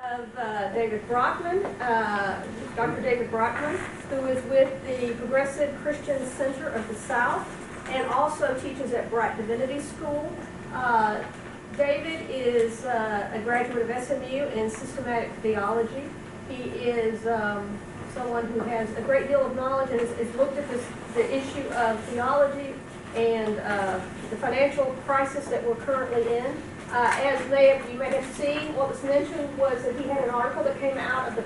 Of David Brockman, Dr. David Brockman, who is with the Progressive Christian Center of the South and also teaches at Bright Divinity School. David is a graduate of SMU in systematic theology. He is someone who has a great deal of knowledge and has looked at the issue of theology and the financial crisis that we're currently in. As you may have seen, what was mentioned was that he had an article that came out of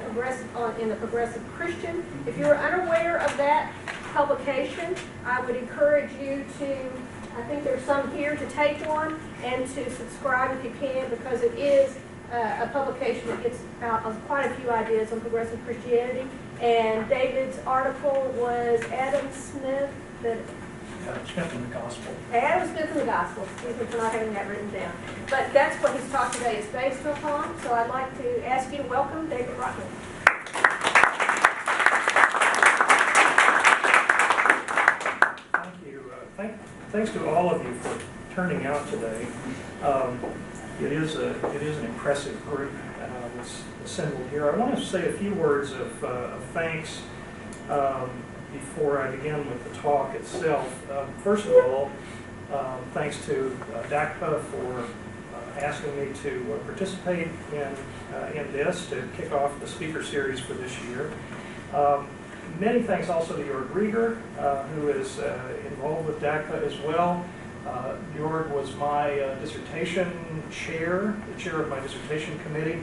in the Progressive Christian. If you're unaware of that publication, I would encourage you to, I think there's some here, to take one and to subscribe if you can, because it is a publication that gets out quite a few ideas on progressive Christianity. And David's article was Adam Smith, Smith in the Gospel. Adam Smith in the Gospel. Excuse me for not having that written down. But that's what his talk today is based upon. So I'd like to ask you to welcome David Brockman. Thank you. Thanks to all of you for turning out today. It is an impressive group that's assembled here. I want to say a few words of thanks before I begin with the talk itself. First of all, thanks to DACPA for asking me to participate in this to kick off the speaker series for this year. Many thanks also to Jörg Rieger, who is involved with DACPA as well. Jörg was my dissertation chair, the chair of my dissertation committee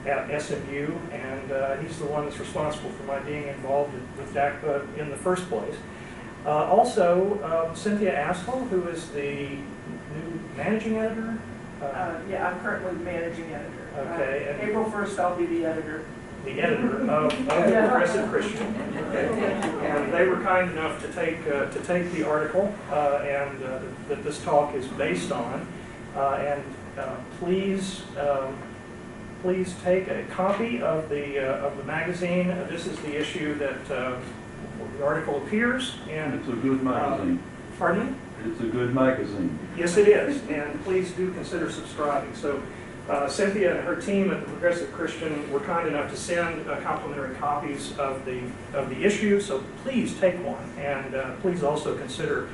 at SMU, and he's the one that's responsible for my being involved with DACPA in the first place. Also, Cynthia Askell, who is the new managing editor. Yeah, I'm currently managing editor. Okay. April 1st, I'll be the editor. The editor of Progressive Christian. Okay. And they were kind enough to take the article and that this talk is based on. And please take a copy of the magazine. This is the issue that the article appears in. It's a good magazine. Pardon me? It's a good magazine. Yes, it is, and please do consider subscribing. So Cynthia and her team at the Progressive Christian were kind enough to send complimentary copies of the issue, so please take one, and please also consider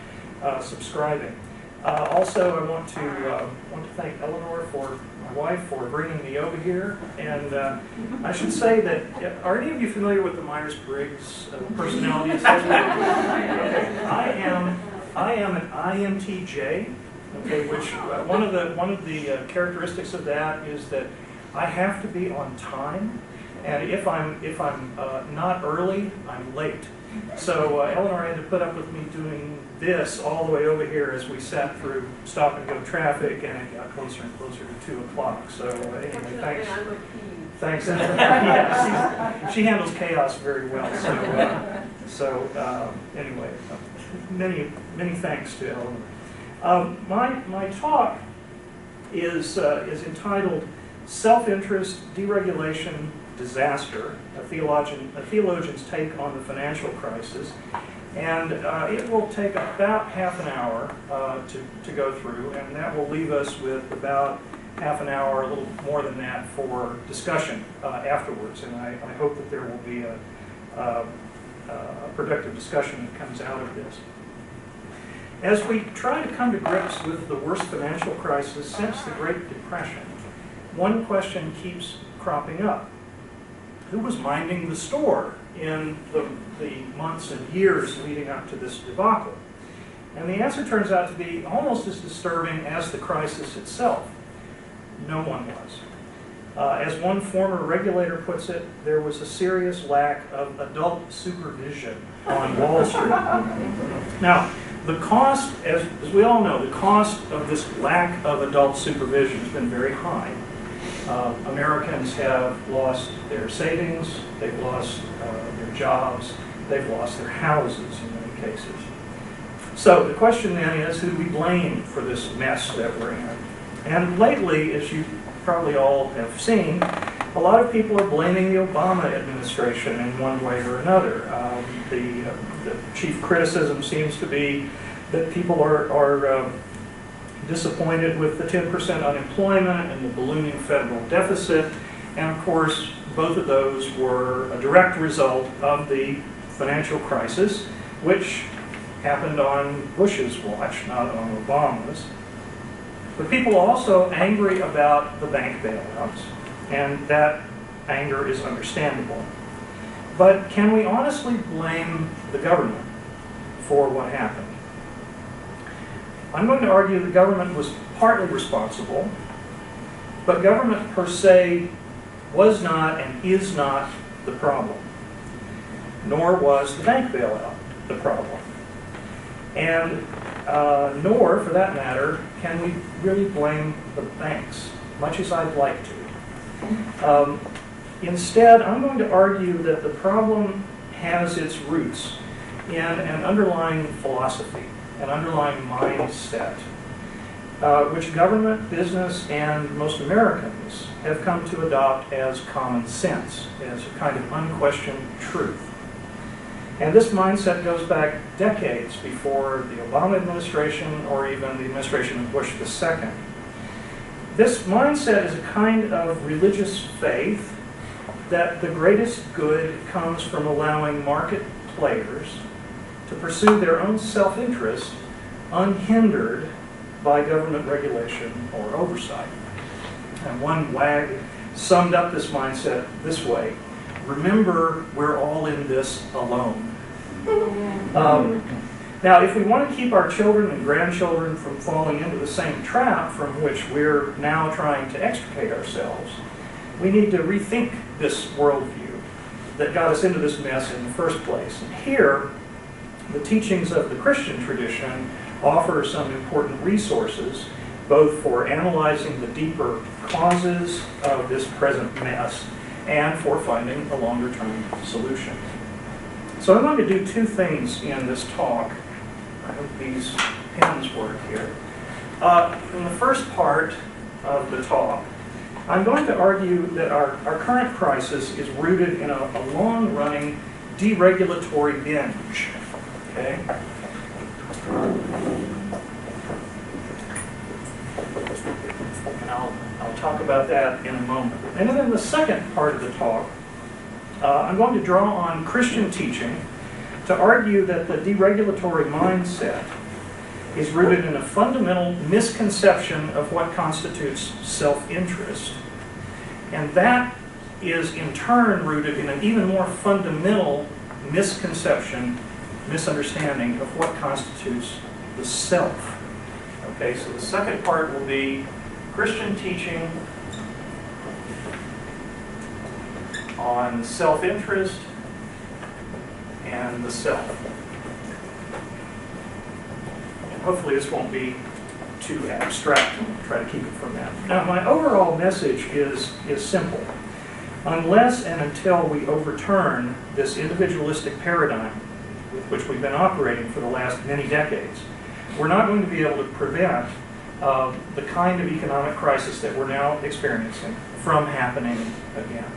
subscribing. Also, I want to thank Eleanor, my wife, for bringing me over here. And I should say that, are any of you familiar with the Myers-Briggs personality assessment? Okay. I am an INTJ. Okay, which one of the characteristics of that is that I have to be on time, and if I'm not early, I'm late. So Eleanor had to put up with me doing this all the way over here as we sat through stop and go traffic, and it got closer and closer to 2 o'clock. So anyway, thanks. Thanks. Yeah, she handles chaos very well. So anyway, many thanks to Eleanor. My talk is entitled "Self-Interest, Deregulation, Disaster: a Theologian's Take on the Financial Crisis," and it will take about half an hour to go through, and that will leave us with about half an hour, a little more than that, for discussion afterwards. And I hope that there will be a productive discussion that comes out of this. As we try to come to grips with the worst financial crisis since the Great Depression, one question keeps cropping up. Who was minding the store in the months and years leading up to this debacle? And the answer turns out to be almost as disturbing as the crisis itself. No one was. As one former regulator puts it, there was a serious lack of adult supervision on Wall Street. Now, the cost, as we all know, the cost of this lack of adult supervision has been very high. Americans have lost their savings, they've lost their jobs, they've lost their houses in many cases. So the question then is, who do we blame for this mess that we're in? And lately, as you probably all have seen, a lot of people are blaming the Obama administration in one way or another. The chief criticism seems to be that people are disappointed with the 10% unemployment and the ballooning federal deficit, And of course, both of those were a direct result of the financial crisis, which happened on Bush's watch, not on Obama's. But people are also angry about the bank bailouts, and that anger is understandable. But can we honestly blame the government for what happened? I'm going to argue the government was partly responsible, but government per se was not and is not the problem, nor was the bank bailout the problem. And nor, for that matter, can we really blame the banks, much as I'd like to. Instead, I'm going to argue that the problem has its roots in an underlying philosophy, an underlying mindset, which government, business, and most Americans have come to adopt as common sense, as a kind of unquestioned truth. And this mindset goes back decades before the Obama administration or even the administration of Bush II. This mindset is a kind of religious faith that the greatest good comes from allowing market players to pursue their own self-interest unhindered by government regulation or oversight. And one wag summed up this mindset this way: remember, we're all in this alone. Now, if we want to keep our children and grandchildren from falling into the same trap from which we're now trying to extricate ourselves, we need to rethink this worldview that got us into this mess in the first place. And here, the teachings of the Christian tradition offer some important resources, both for analyzing the deeper causes of this present mess and for finding a longer-term solution. So I'm going to do two things in this talk. I hope these pens work here. In the first part of the talk, I'm going to argue that our current crisis is rooted in a long-running deregulatory binge. Okay? And I'll talk about that in a moment. And then in the second part of the talk, I'm going to draw on Christian teaching to argue that the deregulatory mindset is rooted in a fundamental misconception of what constitutes self-interest. And that is in turn rooted in an even more fundamental misunderstanding of what constitutes the self. Okay, so the second part will be Christian teaching on self-interest and the self. And hopefully this won't be too abstract. I'll try to keep it from that. Now, my overall message is simple. Unless and until we overturn this individualistic paradigm with which we've been operating for the last many decades, we're not going to be able to prevent the kind of economic crisis that we're now experiencing from happening again.